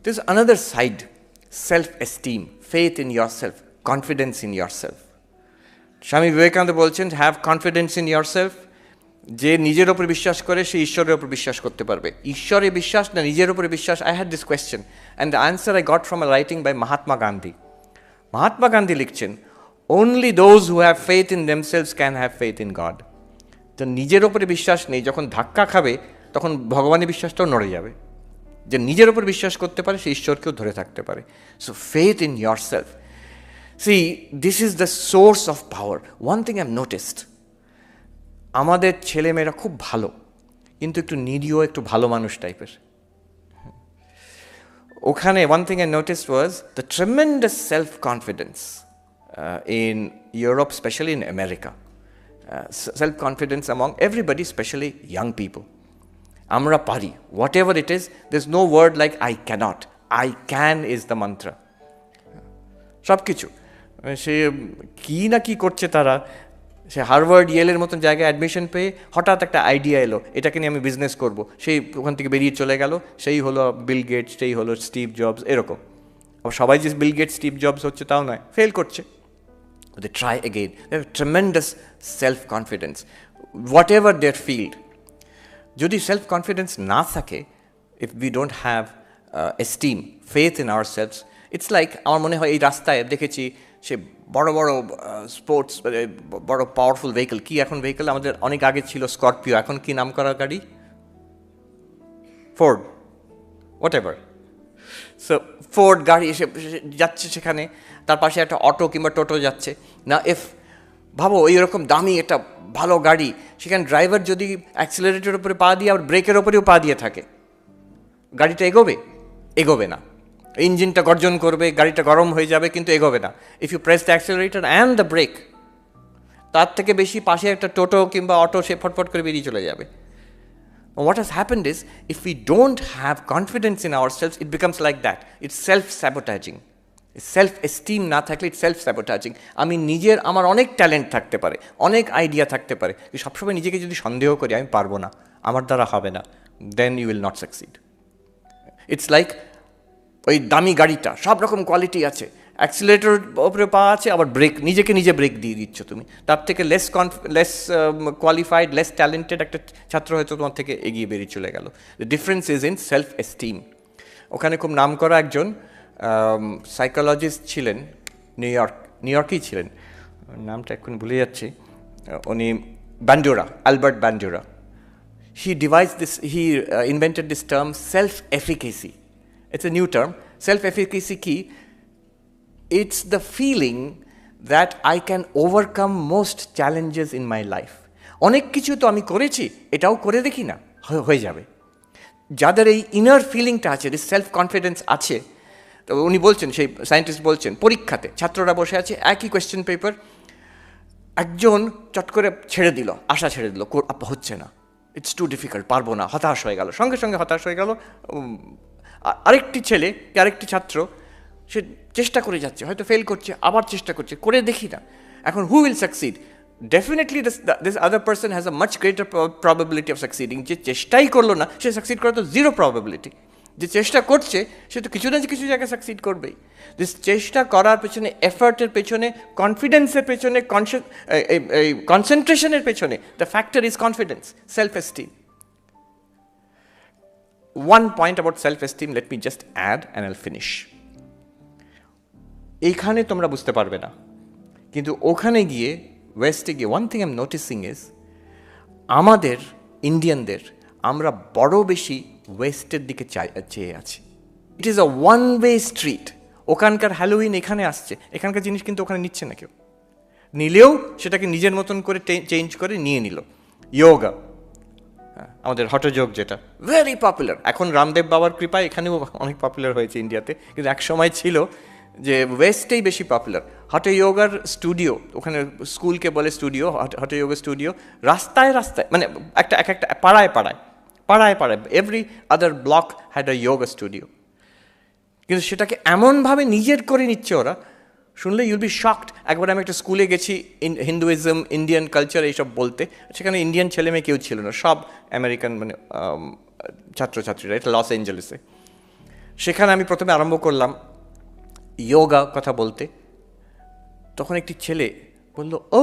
There's another side, self-esteem, faith in yourself, confidence in yourself. Swami Vivekananda বলছেন, have confidence in yourself. যে নিজের ওপর বিশ্বাস করে সে ঈশ্বরের ওপর বিশ্বাস করতে পারবে। ঈশ্বরে বিশ্বাস না নিজের ওপরে বিশ্বাস? I had this question and the answer I got from a writing by Mahatma Gandhi. Mahatma Gandhi লিখছেন, only those who have faith in themselves can have faith in God. তো নিজের ওপরে বিশ্বাস নেই, যখন ধাক্কা খাবে তখন ভগবানের বিশ্বাসটাও নড়ে যাবে। যে নিজের ওপর বিশ্বাস করতে পারে সে ঈশ্বরকেও ধরে থাকতে পারে। So faith in yourself. See, this is the source of power. One thing I've noticed, আমাদের ছেলেমেয়েরা খুব ভালো, কিন্তু একটু নিরীহ, একটু ভালো মানুষ টাইপের। ওখানে one thing I noticed was the tremendous self-confidence in Europe, especially in America. Self-confidence among everybody, especially young people. Amra pari, whatever it is, there's no word like I cannot. I can is the mantra. সব কিছু সে কী না কি করছে তারা, সে Harvard ইয়েলের মতন জায়গায় admission পেয়ে হঠাৎ একটা আইডিয়া এলো, এটাকে নিয়ে আমি বিজনেস করব, সেই ওখান থেকে বেরিয়ে চলে গেল, সেই হলো বিল গেটস, সেই হলো স্টিভ জবস, এরকম। আবার সবাই যে বিল গেটস স্টিভ জবস হচ্ছে তাও নয়, ফেল করছে। They try again. They have tremendous self-confidence, whatever their field. যদি self-confidence না থাকে, if we don't have esteem, faith in ourselves, it's like, আমার মনে হয় এই রাস্তায় দেখেছি সে বড় বড় স্পোর্টস, বড় পাওয়ারফুল ভেহিকল, কি এখন ভেহিকল, আমাদের অনেক আগে ছিল স্করপিও, এখন কি নাম করা গাড়ি, Ford, what ever. So Ford গাড়ি এসে যাচ্ছে সেখানে, তার পাশে একটা অটো কিংবা টোটো যাচ্ছে না। ভাবো এইরকম দামি একটা ভালো গাড়ি, সেখানে ড্রাইভার যদি অ্যাক্সিলারেটরের উপরে পা দিয়ে আবার ব্রেকের ওপরেও পা দিয়ে থাকে, গাড়িটা এগোবে না। ইঞ্জিনটা গর্জন করবে, গাড়িটা গরম হয়ে যাবে, কিন্তু এগোবে না। If you press the accelerator and the brake, তার থেকে বেশি পাশে একটা টোটো কিংবা অটো সে ফটফট করে বেরিয়ে চলে যাবে। What has happened is, if we don't have confidence in ourselves, it becomes like that. It's self-sabotaging. Self-esteem না থাকলে it's self-sabotaging. আমি নিজের, আমার অনেক ট্যালেন্ট থাকতে পারে, অনেক আইডিয়া থাকতে পারে, সবসময় নিজেকে যদি সন্দেহ করি আমি পারবো না, আমার দ্বারা হবে না, then you will not succeed. It's like ওই দামি গাড়িটা, সব রকম কোয়ালিটি আছে, অ্যাক্সিলারেটর ওপরে পা আছে, আবার ব্রেক, নিজেকে নিজে ব্রেক দিয়ে দিচ্ছ তুমি, তার থেকে লেস কোয়ালিফাইড, লেস ট্যালেন্টেড একটা ছাত্র হয়তো তোমার থেকে এগিয়ে বেরিয়ে চলে গেল। The difference is in self esteem. ওখানে খুব নাম করা একজন সাইকোলজিস্ট ছিলেন, নিউ ইয়র্কেই ছিলেন, নামটা এখন ভুলে যাচ্ছি, উনি বান্ডুরা, Albert বান্ডুরা। He invented this term self-efficacy. It's a new term. Self-efficacy কি? It's the feeling that I can overcome most challenges in my life. অনেক কিছু তো আমি করেছি, এটাও করে দেখি না, হয়ে যাবে। যাদের এই ইনার ফিলিংটা আছে, সেলফ কনফিডেন্স আছে, তো উনি বলছেন, সেই সায়েন্টিস্ট বলছেন, পরীক্ষাতে ছাত্ররা বসে আছে, একই কোয়েশ্চেন পেপার, একজন চট করে ছেড়ে দিল, আশা ছেড়ে দিল, হচ্ছে না, ইটস টু ডিফিকাল্ট, পারবো না, হতাশ হয়ে গেল, সঙ্গে সঙ্গে হতাশ হয়ে গেল। আরেকটি ছেলে, আরেকটি ছাত্র, সে চেষ্টা করে যাচ্ছে, হয়তো ফেল করছে, আবার চেষ্টা করছে, করে দেখি না। এখন who will succeed? Definitely this other person has a much greater probability of সাকসিডিং। যে চেষ্টাই করলো না সে সাকসিড করার তো জিরো প্রবাবিলিটি। যে চেষ্টা করছে সে তো কিছু না কিছু জায়গায় সাকসিড করবেই। দিস চেষ্টা করার পেছনে, এফার্টের পেছনে, কনফিডেন্সের পেছনে, কনসেন্ট্রেশনের পেছনে, the factor is confidence, self esteem. One point about self-esteem, let me just add and I'll finish. এইখানে তোমরা বুঝতে পারবে না, কিন্তু ওখানে গিয়ে, ওয়েস্টে গিয়ে, one thing I'm noticing is, আমাদের ইন্ডিয়ানদের, আমরা বড় বেশি ওয়েস্টের দিকে চেয়ে আছি। It is a one way street. ওখানকার হ্যালোউইন এখানে আসছে, এখানকার জিনিস কিন্তু ওখানে নিচ্ছে না কেউ, নিলেও সেটাকে নিজের মতন করে চেঞ্জ করে নিয়ে নিল। যোগা, আমাদের হঠযোগ যেটা ভেরি পপুলার, এখন রামদেব বাবার কৃপায় এখানেও অনেক পপুলার হয়েছে ইন্ডিয়াতে, কিন্তু এক সময় ছিল যে ওয়েস্টেই বেশি পপুলার। হঠযোগার স্টুডিও, ওখানে স্কুলকে বলে স্টুডিও, হঠযোগা স্টুডিও, রাস্তায় রাস্তায়, মানে একটা পাড়ায় পাড়ায়, every other block had a yoga studio. কিন্তু সেটাকে এমনভাবে নিজের করে নিচ্ছে ওরা, শুনলে ইউল বি শকড। একবার আমি একটা স্কুলে গেছি, হিন্দুইজম, ইন্ডিয়ান কালচার এইসব বলতে, সেখানে ইন্ডিয়ান ছেলে মেয়ে কেউ ছিল না, সব আমেরিকান, মানে ছাত্রছাত্রীরা। এটা লস অ্যাঞ্জেলেসে। সেখানে আমি প্রথমে আরম্ভ করলাম যোগা কথা বলতে। তখন একটি ছেলে বলল, oh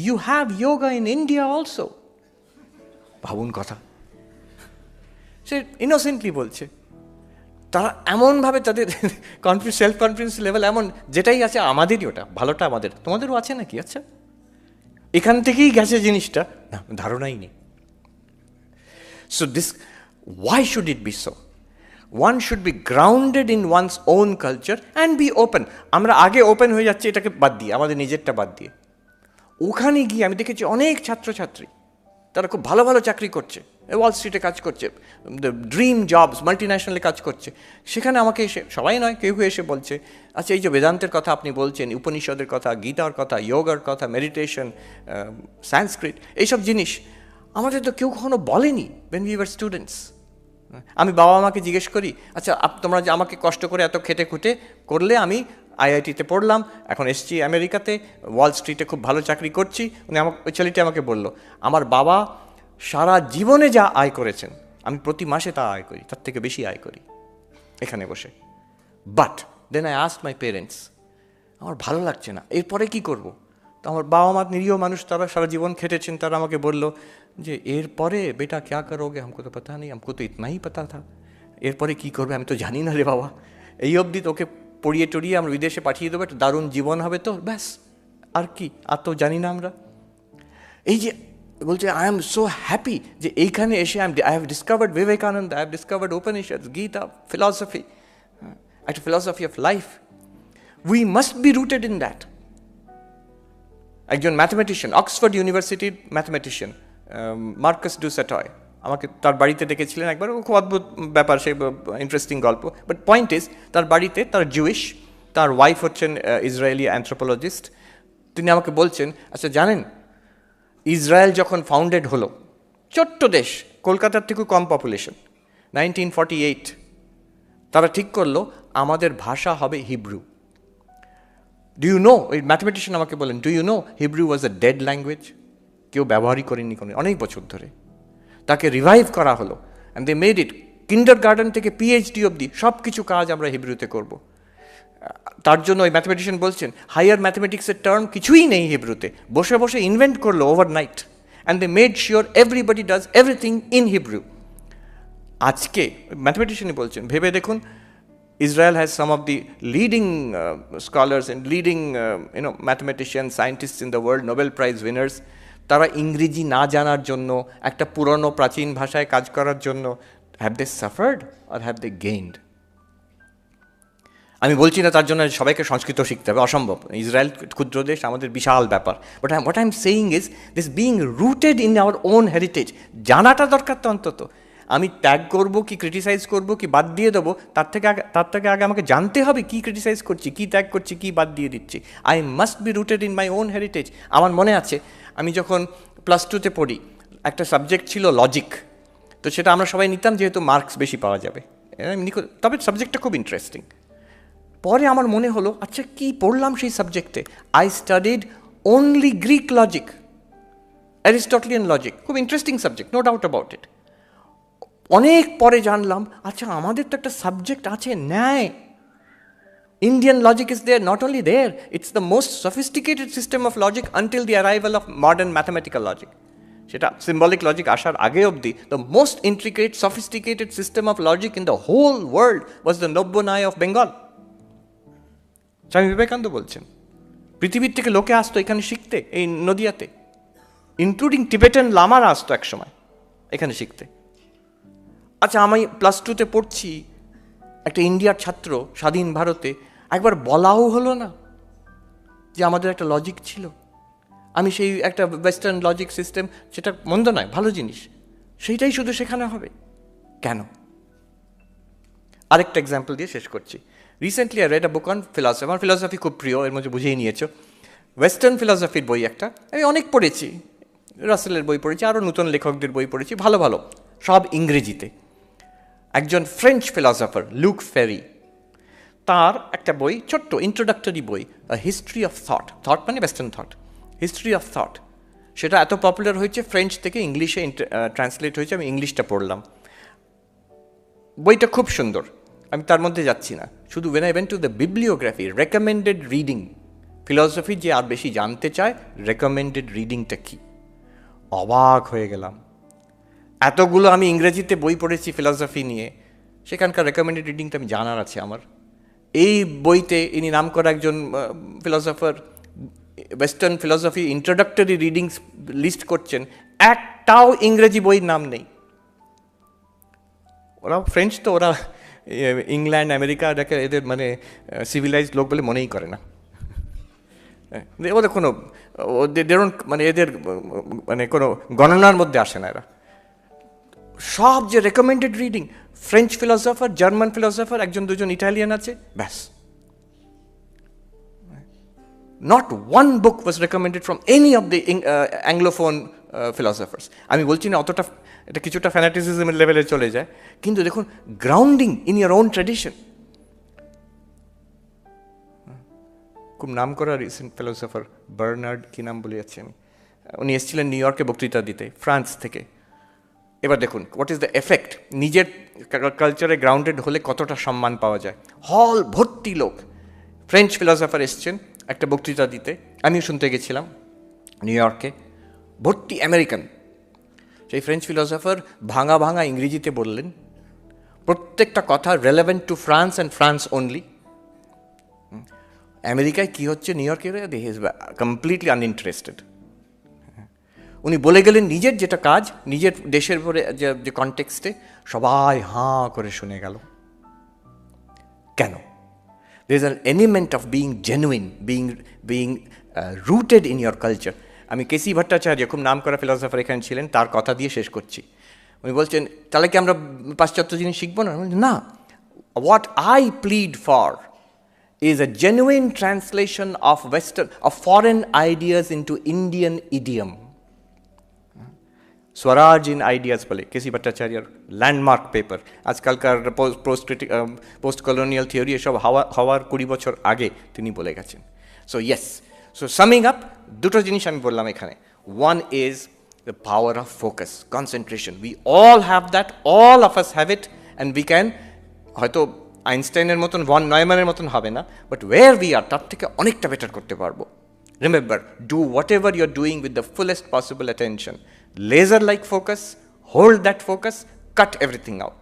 you have yoga in India also. ভাবুন কথা, সে ইনোসেন্টলি বলছে। তারা এমনভাবে তাদের সেলফ কনফিডেন্স লেভেল এমন, যেটাই আছে আমাদেরই, ওটা ভালোটা আমাদের, তোমাদেরও আছে নাকি? আচ্ছা, এখান থেকেই গেছে জিনিসটা, না ধারণাই নেই। So this, why should it be so? One should be grounded in one's own culture and be open. আমরা আগে ওপেন হয়ে যাচ্ছি এটাকে বাদ দিয়ে, আমাদের নিজেরটা বাদ দিয়ে। ওখানে গিয়ে আমি দেখেছি অনেক ছাত্রছাত্রী, তারা খুব ভালো ভালো চাকরি করছে, ওয়াল স্ট্রিটে কাজ করছে, ড্রিম জবস, মাল্টি ন্যাশনালে কাজ করছে। সেখানে আমাকে এসে, সবাই নয়, কেউ কেউ এসে বলছে, আচ্ছা এই যে বেদান্তের কথা আপনি বলছেন, উপনিষদের কথা, গীতার কথা, যোগার কথা, মেডিটেশন, সংস্কৃত, এইসব জিনিস আমাদের তো কেউ কখনো বলেনি when we were students. আমি বাবা মাকে জিজ্ঞেস করি, আচ্ছা তোমরা যে আমাকে কষ্ট করে এত খেটে খুঁটে করলে, আমি আইআইটিতে পড়লাম, এখন এসছি আমেরিকাতে, ওয়াল স্ট্রিটে খুব ভালো চাকরি করছি। ওই ছেলেটি আমাকে বলল, আমার বাবা সারা জীবনে যা আয় করেছেন আমি প্রতি মাসে তা আয় করি, তার থেকে বেশি আয় করি এখানে বসে। But then I asked my parents, আমার ভালো লাগছে না, এরপরে কি করব? তো আমার বাবা মা নিরীহ মানুষ, তারা সারা জীবন খেটেছেন, তারা আমাকে বলল যে এরপরে বেটা ক্যা করোগে, हमको तो पता नहीं, हमको तो इतना ही पता था। এরপরে কী করবে আমি তো জানি না রে বাবা, এই অবধি তোকে পড়িয়ে টড়িয়ে আমরা বিদেশে পাঠিয়ে দেবো, একটা দারুণ জীবন হবে তো, ব্যাস, আর কি, আর তো জানি না আমরা। এই যে বলছে, আই এম সো হ্যাপি যে এইখানে এসে I have discovered Vivekananda, I have discovered Upanishad, Gita, philosophy, একটা philosophy of life. We must be rooted in that. একজন ম্যাথমেটিশিয়ান, অক্সফোর্ড ইউনিভার্সিটির ম্যাথমেটিশিয়ান, মার্কাস ডু স্যাটয়, আমাকে তার বাড়িতে ডেকেছিলেন একবার। খুব অদ্ভুত ব্যাপার, সেই ইন্টারেস্টিং গল্প। বাট পয়েন্ট ইজ, তার বাড়িতে, তার জুইশ, তার ওয়াইফ হচ্ছেন ইসরায়েলি অ্যানথ্রোপোলজিস্ট। তিনি আমাকে বলছেন, আচ্ছা জানেন, ইসরায়েল যখন ফাউন্ডেড হলো, ছোট্ট দেশ, কলকাতার থেকেও কম পপুলেশন, 1948, তারা ঠিক করলো আমাদের ভাষা হবে হিব্রু। ডু ইউ নো, ওই ম্যাথমেটিশিয়ান আমাকে বলেন, do you know Hebrew was a dead language, কেউ ব্যবহারই করেনি কোনো অনেক বছর ধরে। তাকে রিভাইভ করা হলো, and they made it, kinder garden থেকে পিএইচডি অবধি সব কিছু কাজ আমরা হিব্রুতে করব। তার জন্য ওই ম্যাথমেটিশিয়ান বলছেন, হায়ার ম্যাথমেটিক্সের টার্ম কিছুই নেই হিব্রুতে, বসে বসে ইনভেন্ট করলো overnight, and they made sure everybody does everything in Hebrew. আজকে ম্যাথমেটিশিয়ানই বলছেন, ভেবে দেখুন, Israel has some of the leading scholars and leading mathematicians, scientists in the world, Nobel Prize winners. তারা ইংরেজি না জানার জন্য, একটা পুরনো প্রাচীন ভাষায় কাজ করার জন্য, হ্যাভ দে সাফার্ড আর হ্যাভ দে গেইনড? আমি বলছি না তার জন্য সবাইকে সংস্কৃত শিখতে হবে, অসম্ভব। ইসরায়েল ক্ষুদ্র দেশ, আমাদের বিশাল ব্যাপার। But what I am saying is this being rooted in our own heritage, জানাটা দরকার তো অন্তত। আমি ট্যাগ করবো কি ক্রিটিসাইজ করবো কি বাদ দিয়ে দেবো, তার থেকে আগে আমাকে জানতে হবে কি ক্রিটিসাইজ করছি, কি ট্যাগ করছি, কি বাদ দিয়ে দিচ্ছি। I must be rooted in my own heritage. আমার মনে আছে, আমি যখন প্লাস টুতে পড়ি, একটা সাবজেক্ট ছিল লজিক। তো সেটা আমরা সবাই নিতাম যেহেতু মার্কস বেশি পাওয়া যাবে, তবে সাবজেক্টটা খুব ইন্টারেস্টিং। পরে আমার মনে হলো, আচ্ছা কি পড়লাম সেই সাবজেক্টে? I studied only Greek logic, Aristotelian logic, খুব interesting subject, no doubt about it. অনেক পরে জানলাম, আচ্ছা আমাদের তো একটা সাবজেক্ট আছে ন্যায়। Indian logic is there, not only there, it's the most sophisticated system of logic until the arrival of modern mathematical logic. সেটা symbolic logic আসার আগে অবধি the most intricate, sophisticated system of logic in the whole world was the Nobonai of Bengal. Swami Vivekananda বলছেন, পৃথিবীর থেকে লোকে আসতো এখানে শিখতে, এই নদিয়াতে, ইনক্লুডিং টিবেটান লামারা আসতো একসময় এখানে শিখতে। আচ্ছা আমি প্লাস টুতে পড়ছি, একটা ইন্ডিয়ার ছাত্র, স্বাধীন ভারতে, একবার বলাও হলো না যে আমাদের একটা লজিক ছিল। আমি সেই একটা ওয়েস্টার্ন লজিক সিস্টেম, সেটা মন্দ নয়, ভালো জিনিস, সেইটাই শুধু শেখানো হবে কেন? আরেকটা এক্সাম্পল দিয়ে শেষ করছি। Recently I red a book on philosophy. আমার ফিলসফি খুব প্রিয়, এর মধ্যে বুঝেই নিয়েছো। ওয়েস্টার্ন ফিলসফির বই একটা আমি অনেক পড়েছি, রাসেলের বই পড়েছি, আরও নতুন লেখকদের বই পড়েছি, ভালো ভালো, সব ইংরেজিতে। একজন ফ্রেঞ্চ ফিলসফার লুক ফেরি, তার একটা বই, ছোট্ট ইন্ট্রোডাক্টরি বই, হিস্ট্রি অফ থট, থট মানে western thought, history of thought, সেটা এত পপুলার হয়েছে, ফ্রেঞ্চ থেকে ইংলিশে ট্রান্সলেট হয়েছে, আমি ইংলিশটা পড়লাম। বইটা খুব সুন্দর, আমি তার মধ্যে যাচ্ছি না, শুধু when I went to the bibliography, recommended reading, philosophy যে আর বেশি জানতে চায় রেকমেন্ডেড রিডিংটা কি, অবাক হয়ে গেলাম। এতগুলো আমি ইংরেজিতে বই পড়েছি ফিলসফি নিয়ে, সেখানকার রেকমেন্ডেড রিডিংটা আমি জানার আছে আমার। এই বইতে ইনি নাম করা একজন philosopher western philosophy introductory readings list করছেন, একটাও ইংরেজি বইয়ের নাম নেই। ওরা ফ্রেঞ্চ তো, ওরা ইংল্যান্ড আমেরিকা এদের মানে সিভিলাইজড লোক বলে মনেই করে না, ওদের কোনো মানে এদের মানে কোনো গণনার মধ্যে আসে না এরা। সব যে recommended reading, French philosopher, German philosopher, একজন দুজন ইটালিয়ান আছে, ব্যাস। Not one book was recommended from any of the Anglophone philosophers. আমি বলছি না অতটা, এটা কিছুটা ফ্যানাটিসিজমের লেভেলে চলে যায়, কিন্তু দেখুন grounding in your own tradition. খুব নাম করা রিসেন্ট ফিলসফার বার্নার্ড, কি নাম বলে যাচ্ছি আমি, উনি এসেছিলেন নিউ ইয়র্কে বক্তৃতা দিতে ফ্রান্স থেকে। এবার দেখুন হোয়াট ইজ দ্য এফেক্ট, নিজের কালচারে গ্রাউন্ডেড হলে কতটা সম্মান পাওয়া যায়। হল ভর্তি লোক, ফ্রেঞ্চ ফিলসফার এসছেন একটা বক্তৃতা দিতে, আমিও শুনতে গেছিলাম নিউ ইয়র্কে, ভর্তি আমেরিকান। সেই ফ্রেঞ্চ ফিলসফার ভাঙা ভাঙা ইংরেজিতে বললেন, প্রত্যেকটা কথা relevant two France and France only. আমেরিকায় কী হচ্ছে নিউ ইয়র্কে, দে ইজ কমপ্লিটলি আনইন্টারেস্টেড। উনি বলে গেলেন নিজের যেটা কাজ, নিজের দেশের পরে যে কনটেক্সটে, সবাই হাঁ করে শুনে গেল। কেন? There is an element of being genuine, being rooted in your culture. আমি কেসি ভট্টাচার্য, খুব নাম করা ফিলসফার এখানে ছিলেন, তার কথা দিয়ে শেষ করছি। উনি বলছেন তাহলে কি আমরা পাশ্চাত্য জিনিস শিখবো না? না, what I plead for is a genuine translation of foreign ideas into Indian idiom. Swaraj in Ideas বলে কেসি ভট্টাচার্যর ল্যান্ডমার্ক পেপার। আজকালকার পোস্ট কলোনিয়াল থিওরি এসব হওয়ার 20 বছর আগে তিনি বলে গেছেন। So yes, so summing up, দুটো জিনিস আমি বললাম এখানে। One is the power of focus, concentration. We all have that, all of us have it, and we can, হয়তো আইনস্টাইনের মতন, ভন নয়ম্যানের মতন হবে না, বাট ওয়ের উই আর তার থেকে অনেকটা বেটার করতে পারবো। Remember, do whatever you are doing with the fullest possible attention, laser like focus, hold that focus, cut everything out.